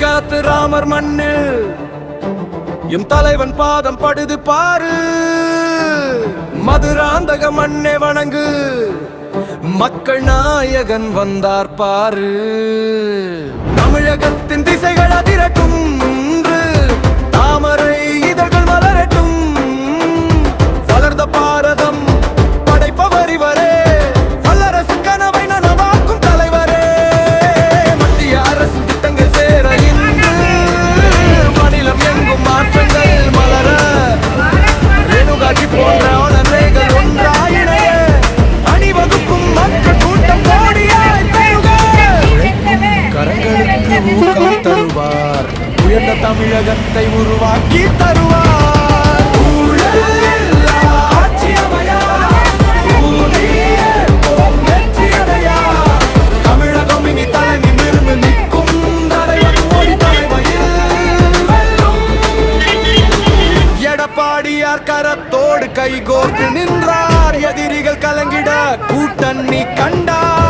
காத்து ராமர் மண்ணில் எம் தலைவன் பாதம் படுது பாரு. மதுராந்தக மண்ணே வணங்கு, மக்கள் நாயகன் வந்தார் பாரு. தமிழகத்தின் திசைகள் அதிரட்டும், தாமரை இதழ்கள் மலரட்டும். வளர்ந்த பாரதம் படைப்பவர் இவரே, வல்லரசு கனவை நனவாக்கும் தலைவரே. மத்திய அரசு திட்டங்கள் சேர இன்று மாநிலம் எங்கும் மாற்றங்கள் மலர. ரேணுகாட்சி போன்ற ஆனரேகள் ஒன்றாயின அணிவகுக்கும் மக்கள் கூட்டம் கோடியாய் பெருக. கரங்களுக்கு ஊக்கம் தருவார், உயர்ந்த தமிழகத்தை உருவாக்கி தருவார். தமிழகம் இனி தலைமை நிமிர்ந்து நிற்கும், தலைவன் மோடி தலைமையில் வெல்லும். எடப்பாடியார் கரத்தோடு கைகோர்த்து நின்றார், எதிரிகள் கலங்கிட கூட்டணி கண்டார்.